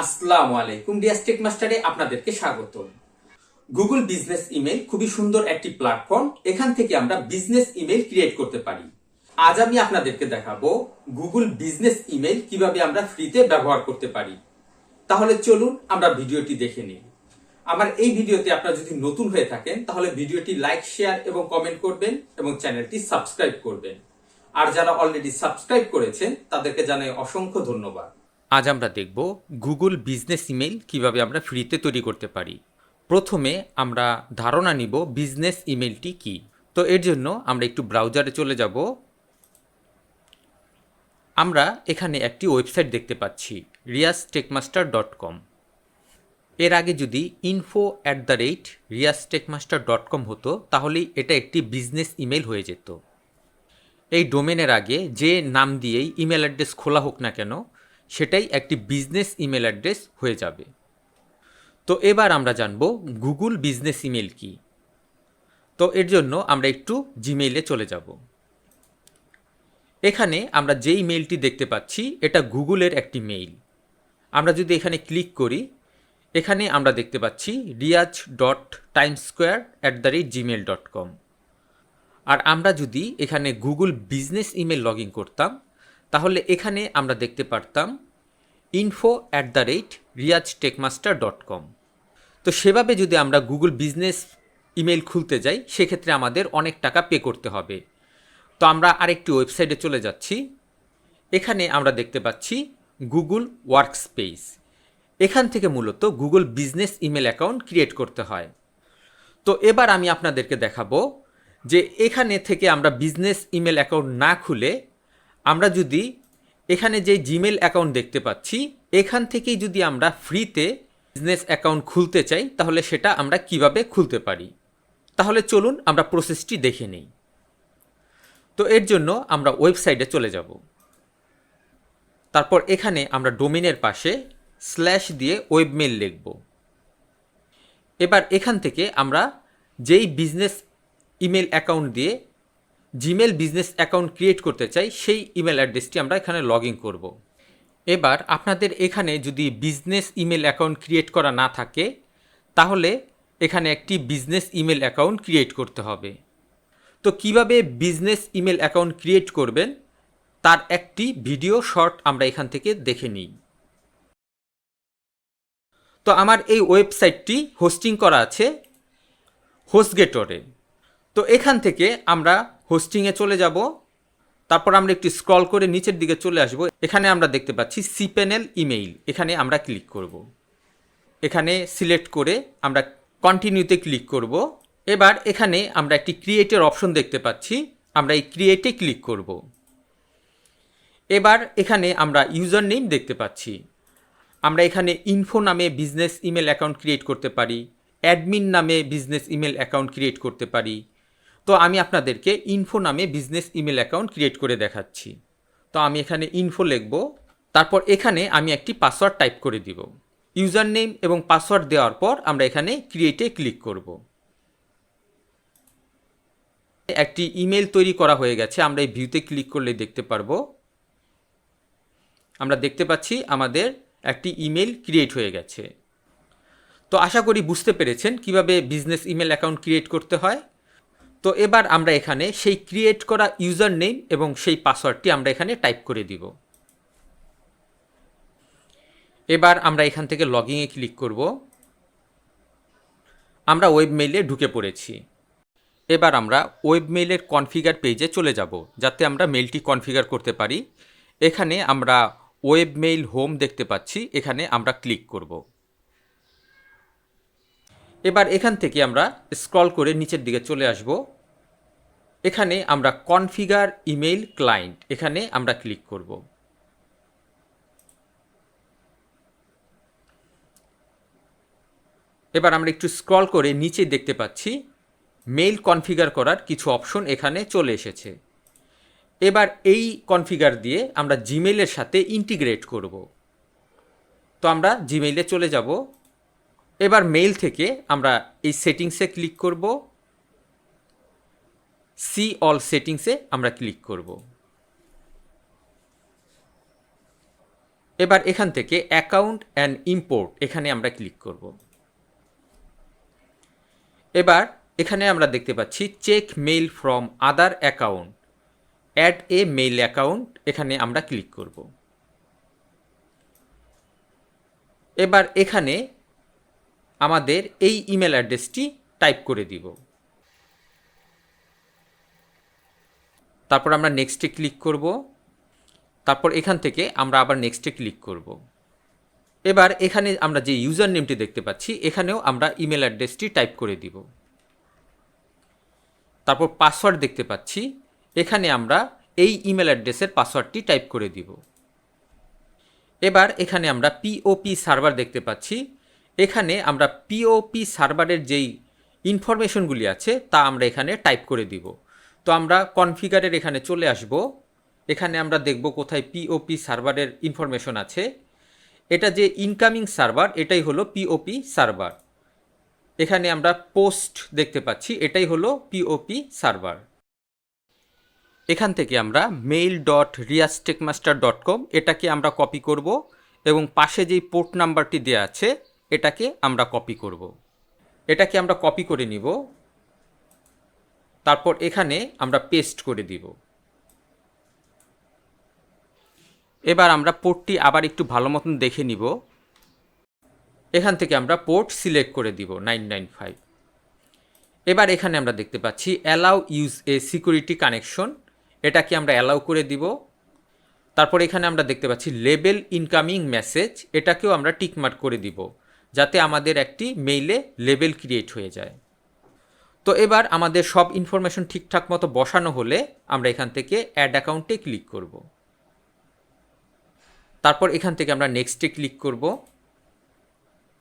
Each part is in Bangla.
আসসালামু আলাইকুম, রিয়াজ টেক মাস্টারে আপনাদেরকে স্বাগত। গুগল বিজনেস ইমেল খুবই সুন্দর একটি প্ল্যাটফর্ম। এখান থেকে আমরা বিজনেস ইমেল ক্রিয়েট করতে পারি। আজ আমি আপনাদেরকে দেখাবো গুগল বিজনেস ইমেল কিভাবে আমরা ফ্রিতে ব্যবহার করতে পারি। তাহলে চলুন আমরা ভিডিওটি দেখে নিই। আমার এই ভিডিওতে আপনারা যদি নতুন হয়ে থাকেন তাহলে ভিডিওটি লাইক, শেয়ার এবং কমেন্ট করবেন এবং চ্যানেলটি সাবস্ক্রাইব করবেন। আর যারা অলরেডি সাবস্ক্রাইব করেছেন তাদেরকে জানাই অসংখ্য ধন্যবাদ। আজ আমরা দেখব গুগল বিজনেস ইমেল কিভাবে আমরা ফ্রিতে তৈরি করতে পারি। প্রথমে আমরা ধারণা নিব বিজনেস ইমেলটি কি। তো এর জন্য আমরা একটু ব্রাউজারে চলে যাব। আমরা এখানে একটি ওয়েবসাইট দেখতে পাচ্ছি, riaztechmaster.com। এর আগে যদি info@riaztechmaster.com হতো তাহলেই এটা একটি বিজনেস ইমেল হয়ে যেত। এই ডোমেনের আগে যে নাম দিয়েই ইমেল অ্যাড্রেস খোলা হোক না কেন সেটাই একটি বিজনেস ইমেল অ্যাড্রেস হয়ে যাবে। তো এবার আমরা জানব গুগল বিজনেস ইমেল কি। তো এর জন্য আমরা একটু জিমেইলে চলে যাব। এখানে আমরা যেই মেইলটি দেখতে পাচ্ছি এটা গুগলের একটি মেইল। আমরা যদি এখানে ক্লিক করি, এখানে আমরা দেখতে পাচ্ছি riaz.timesquare@gmail.com। আর আমরা যদি এখানে Google business email log in করতাম তাহলে এখানে আমরা দেখতে পারতাম info@riaztechmaster.com। তো সেভাবে যদি আমরা গুগল বিজনেস ইমেল খুলতে যাই সেক্ষেত্রে আমাদের অনেক টাকা পে করতে হবে। তো আমরা আরেকটি ওয়েবসাইটে চলে যাচ্ছি। এখানে আমরা দেখতে পাচ্ছি গুগল ওয়ার্কস্পেস। এখান থেকে মূলত Google business email account create করতে হয়। তো এবার আমি আপনাদেরকে দেখাবো যে এখানে থেকে আমরা বিজনেস ইমেল অ্যাকাউন্ট না খুলে আমরা যদি এখানে যে জিমেল অ্যাকাউন্ট দেখতে পাচ্ছি এখান থেকেই যদি আমরা ফ্রিতে বিজনেস অ্যাকাউন্ট খুলতে চাই তাহলে সেটা আমরা কিভাবে খুলতে পারি। তাহলে চলুন আমরা প্রসেসটি দেখে নিই। তো এর জন্য আমরা ওয়েবসাইটে চলে যাব। তারপর এখানে আমরা ডোমেনের পাশে স্ল্যাশ দিয়ে ওয়েবমেল লিখব। এবার এখান থেকে আমরা যেই বিজনেস ইমেল অ্যাকাউন্ট দিয়ে জিমেল বিজনেস অ্যাকাউন্ট ক্রিয়েট করতে চাই সেই ইমেল অ্যাড্রেসটি আমরা এখানে লগ ইন করব। এবার আপনাদের এখানে যদি বিজনেস ইমেল অ্যাকাউন্ট ক্রিয়েট করা না থাকে তাহলে এখানে একটি বিজনেস ইমেল অ্যাকাউন্ট ক্রিয়েট করতে হবে। তো কিভাবে বিজনেস ইমেল অ্যাকাউন্ট ক্রিয়েট করবেন তার একটি ভিডিও শর্ট আমরা এখান থেকে দেখে নিই। তো আমার এই ওয়েবসাইটটি হোস্টিং করা আছে হোস্টগেটরে। তো এখান থেকে আমরা হোস্টিংয়ে চলে যাব। তারপর আমরা একটু স্ক্রল করে নিচের দিকে চলে আসব। এখানে আমরা দেখতে পাচ্ছি সিপ্যানেল ইমেইল, এখানে আমরা ক্লিক করব। এখানে সিলেক্ট করে আমরা কন্টিনিউতে ক্লিক করব। এবার এখানে আমরা একটি ক্রিয়েটের অপশন দেখতে পাচ্ছি, আমরা এই ক্রিয়েটে ক্লিক করব। এবার এখানে আমরা ইউজার নেম দেখতে পাচ্ছি। আমরা এখানে ইনফো নামে বিজনেস ইমেল অ্যাকাউন্ট ক্রিয়েট করতে পারি, অ্যাডমিন নামে বিজনেস ইমেল অ্যাকাউন্ট ক্রিয়েট করতে পারি। তো আমি আপনাদেরকে ইনফো নামে বিজনেস ইমেল অ্যাকাউন্ট ক্রিয়েট করে দেখাচ্ছি। তো আমি এখানে ইনফো লিখব। তারপর এখানে আমি একটি পাসওয়ার্ড টাইপ করে দিব। ইউজার নেম এবং পাসওয়ার্ড দেওয়ার পর আমরা এখানে ক্রিয়েটে ক্লিক করব। একটি ইমেল তৈরি করা হয়ে গেছে। আমরা এই ভিউতে ক্লিক করলে দেখতে পারবো। আমরা দেখতে পাচ্ছি আমাদের একটি ইমেল ক্রিয়েট হয়ে গেছে। তো আশা করি বুঝতে পেরেছেন কিভাবে বিজনেস ইমেল অ্যাকাউন্ট ক্রিয়েট করতে হয়। তো এবার আমরা এখানে সেই ক্রিয়েট করা ইউজার নেম এবং সেই পাসওয়ার্ডটি আমরা এখানে টাইপ করে দিব। এবার আমরা এখান থেকে লগইনে ক্লিক করব। আমরা ওয়েবমেইলে ঢুকে পড়েছি। এবার আমরা ওয়েবমেইলের কনফিগার পেজে চলে যাব যাতে আমরা মেইলটি কনফিগার করতে পারি। এখানে আমরা ওয়েবমেইল হোম দেখতে পাচ্ছি, এখানে আমরা ক্লিক করব। এবার এখান থেকে আমরা স্ক্রল করে নিচের দিকে চলে আসব। এখানে আমরা কনফিগার ইমেইল ক্লায়েন্ট, এখানে আমরা ক্লিক করব। এবার আমরা একটু স্ক্রল করে নিচে দেখতে পাচ্ছি মেইল কনফিগার করার কিছু অপশন এখানে চলে এসেছে। এবার এই কনফিগার দিয়ে আমরা জিমেইলের সাথে ইন্টিগ্রেট করব। তো আমরা জিমেইলে চলে যাব। এবার মেইল থেকে আমরা এই সেটিংসে ক্লিক করব, সি অল সেটিংসে আমরা ক্লিক করব। এবার এখান থেকে অ্যাকাউন্ট অ্যান্ড ইম্পোর্ট এখানে আমরা ক্লিক করব। এবার এখানে আমরা দেখতে পাচ্ছি check mail from other account, add a mail account, এখানে আমরা ক্লিক করব। এবার এখানে আমাদের এই ইমেল অ্যাড্রেসটি টাইপ করে দিব। তারপর আমরা নেক্সটে ক্লিক করব। তারপর এখান থেকে আমরা আবার নেক্সটে ক্লিক করব। এবার এখানে আমরা যে ইউজার নেমটি দেখতে পাচ্ছি এখানেও আমরা ইমেল অ্যাড্রেসটি টাইপ করে দিব। তারপর পাসওয়ার্ড দেখতে পাচ্ছি, এখানে আমরা এই ইমেল অ্যাড্রেসের পাসওয়ার্ডটি টাইপ করে দিব। এবার এখানে আমরা পিওপি সার্ভার দেখতে পাচ্ছি, এখানে আমরা পিওপি সার্ভারের যেই ইনফরমেশনগুলি আছে তা আমরা এখানে টাইপ করে দিব। তো আমরা কনফিগারের এখানে চলে আসব। এখানে আমরা দেখব কোথায় পিওপি সার্ভারের ইনফরমেশন আছে। এটা যে ইনকামিং সার্ভার এটাই হলো পিওপি সার্ভার। এখানে আমরা পোস্ট দেখতে পাচ্ছি, এটাই হলো পিওপি সার্ভার। এখান থেকে আমরা mail.riaztechmaster.com এটাকে আমরা কপি করব এবং পাশে যেই পোর্ট নাম্বারটি দেওয়া আছে এটাকে আমরা কপি করব। এটাকে আমরা কপি করে নিব, তারপর এখানে আমরা পেস্ট করে দিব। এবার আমরা পোর্টটি আবার একটু ভালো মতন দেখে নিব। এখান থেকে আমরা পোর্ট সিলেক্ট করে দিব 995। এবার এখানে আমরা দেখতে পাচ্ছি allow use a security connection, এটাকে আমরা অ্যালাউ করে দিব। তারপর এখানে আমরা দেখতে পাচ্ছি লেবেল ইনকামিং মেসেজ, এটাকেও আমরা টিকমার্ক করে দিব যাতে আমাদের একটি মেইলে লেবেল ক্রিয়েট হয়ে যায়। তো এবার আমাদের সব ইনফরমেশন ঠিকঠাক মতো বসানো হলে আমরা এখান থেকে অ্যাড অ্যাকাউন্টে ক্লিক করব। তারপর এখান থেকে আমরা নেক্সটে ক্লিক করব।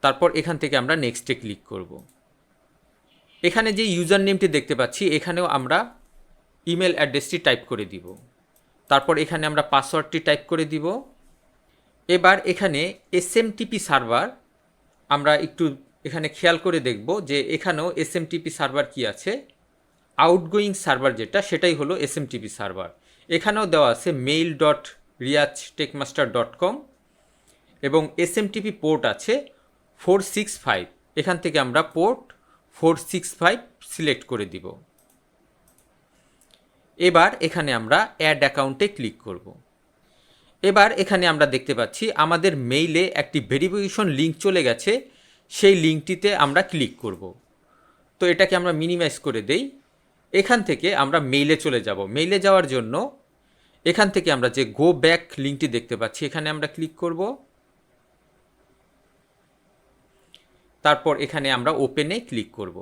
তারপর এখান থেকে আমরা নেক্সটে ক্লিক করব। এখানে যে ইউজার নেমটি দেখতে পাচ্ছি এখানেও আমরা ইমেল অ্যাড্রেসটি টাইপ করে দিব। তারপর এখানে আমরা পাসওয়ার্ডটি টাইপ করে দিব। এবার এখানে এসএমটিপি সার্ভার আমরা একটু এখানে খেয়াল করে দেখব যে এখানেও এসএমটিপি সার্ভার কি আছে। আউটগোয়িং সার্ভার যেটা সেটাই হলো এসএমটিপি সার্ভার। এখানেও দেওয়া আছে mail.riaztechmaster.com এবং এসএমটিপি পোর্ট আছে 465। এখান থেকে আমরা পোর্ট 465 সিলেক্ট করে দিব। এবার এখানে আমরা অ্যাড অ্যাকাউন্টে ক্লিক করব। এবার এখানে আমরা দেখতে পাচ্ছি আমাদের মেইলে একটি ভেরিফিকেশন লিঙ্ক চলে গেছে, সেই লিঙ্কটিতে আমরা ক্লিক করব। তো এটাকে আমরা মিনিমাইজ করে দেই। এখান থেকে আমরা মেইলে চলে যাব। মেইলে যাওয়ার জন্য এখান থেকে আমরা যে গো ব্যাক লিঙ্কটি দেখতে পাচ্ছি এখানে আমরা ক্লিক করব। তারপর এখানে আমরা ওপেনে ক্লিক করব।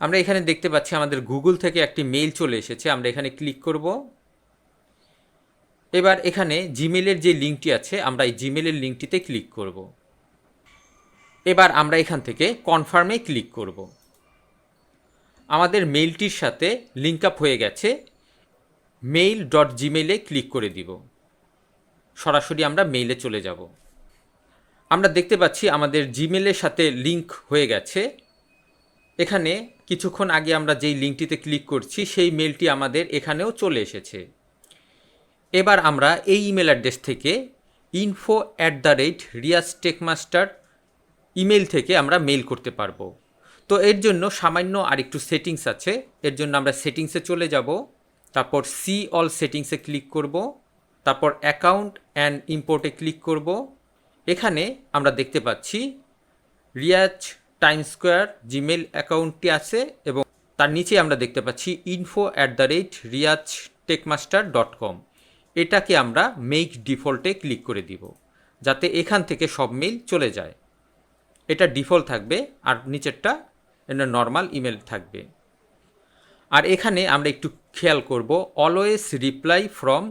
আমরা এখানে দেখতে পাচ্ছি আমাদের গুগল থেকে একটি মেইল চলে এসেছে, আমরা এখানে ক্লিক করব। এবার এখানে জিমেলের যে লিঙ্কটি আছে আমরা এই জিমেলের লিঙ্কটিতে ক্লিক করব। এবার আমরা এখান থেকে কনফার্মে ক্লিক করব। আমাদের মেইলটির সাথে লিঙ্ক আপ হয়ে গেছে। mail.gmail-এ ক্লিক করে দিব। সরাসরি আমরা মেইলে চলে যাব। আমরা দেখতে পাচ্ছি আমাদের জিমেলের সাথে লিঙ্ক হয়ে গেছে। এখানে কিছুক্ষণ আগে আমরা যেই লিঙ্কটিতে ক্লিক করছি সেই মেইলটি আমাদের এখানেও চলে এসেছে। এবার আমরা এই ইমেল অ্যাড্রেস থেকে info@riaztechmaster ইমেল থেকে আমরা মেইল করতে পারবো। তো এর জন্য সামান্য আরেকটু সেটিংস আছে, এর জন্য আমরা সেটিংসে চলে যাব। তারপর সি অল সেটিংসে ক্লিক করব। তারপর অ্যাকাউন্ট অ্যান্ড ইম্পোর্টে ক্লিক করব। এখানে আমরা দেখতে পাচ্ছি রিয়াজ টাইম স্কোয়ার জিমেল অ্যাকাউন্টটি আছে এবং তার নিচে আমরা দেখতে পাচ্ছি info@riaztechmaster.com। এটাকে আমরা মেক ডিফল্টে ক্লিক করে দিব যাতে এখান থেকে সব মেইল চলে যায়। এটা ডিফল্ট থাকবে আর নিচেরটা এটা নর্মাল ইমেল থাকবে। আর এখানে আমরা একটু খেয়াল করব always reply from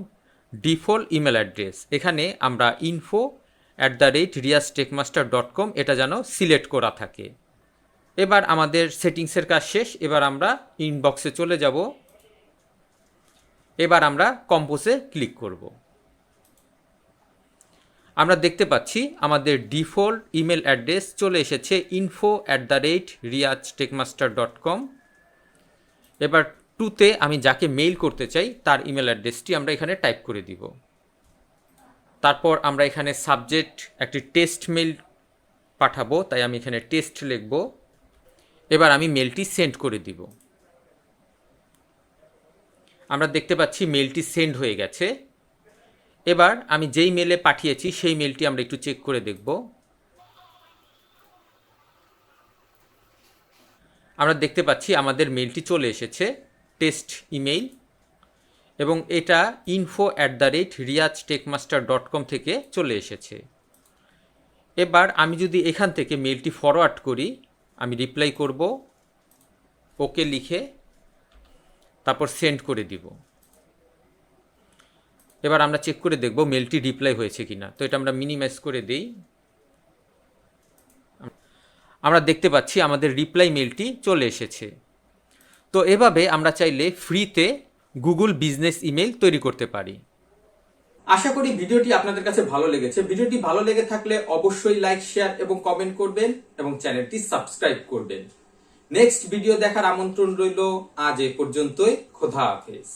default email address, এখানে আমরা info@riaztechmaster.com এটা যেন সিলেক্ট করা থাকে। এবার আমাদের সেটিংসের কাজ শেষ। এবার আমরা ইনবক্সে চলে যাব। এবার আমরা কম্পোজে ক্লিক করব। আমরা দেখতে পাচ্ছি আমাদের ডিফল্ট ইমেল অ্যাড্রেস চলে এসেছে info@riaztechmaster.com। এবার টুতে আমি যাকে মেইল করতে চাই তার ইমেল অ্যাড্রেসটি আমরা এখানে টাইপ করে দিব। তারপর আমরা এখানে সাবজেক্ট একটি টেস্ট মেল পাঠাবো, তাই আমি এখানে টেস্ট লিখব। এবার আমি মেলটি সেন্ড করে দিব। আমরা দেখতে পাচ্ছি মেলটি সেন্ড হয়ে গেছে। এবার আমি যেই মেলে পাঠিয়েছি সেই মেলটি আমরা একটু চেক করে দেখব। আমরা দেখতে পাচ্ছি আমাদের মেলটি চলে এসেছে, টেস্ট ইমেইল, এবং এটা info@riaztechmaster.com থেকে চলে এসেছে। এবার আমি যদি এখান থেকে মেলটি ফরওয়ার্ড করি, আমি রিপ্লাই করব ওকে লিখে, তারপর সেন্ড করে দিব। এবার আমরা চেক করে দেখব মেলটি রিপ্লাই হয়েছে কিনা। তো এটা আমরা মিনিমাইজ করে দিই। আমরা দেখতে পাচ্ছি আমাদের রিপ্লাই মেলটি চলে এসেছে। তো এভাবে আমরা চাইলে ফ্রিতে গুগল বিজনেস ইমেল তৈরি করতে পারি। আশা করি ভিডিওটি আপনাদের কাছে ভালো লেগেছে। ভিডিওটি ভালো লেগে থাকলে অবশ্যই লাইক, শেয়ার এবং কমেন্ট করবেন এবং চ্যানেলটি সাবস্ক্রাইব করবেন। নেক্সট ভিডিও দেখার আমন্ত্রণ রইল। আজ এ পর্যন্তই। খোদা হাফেজ।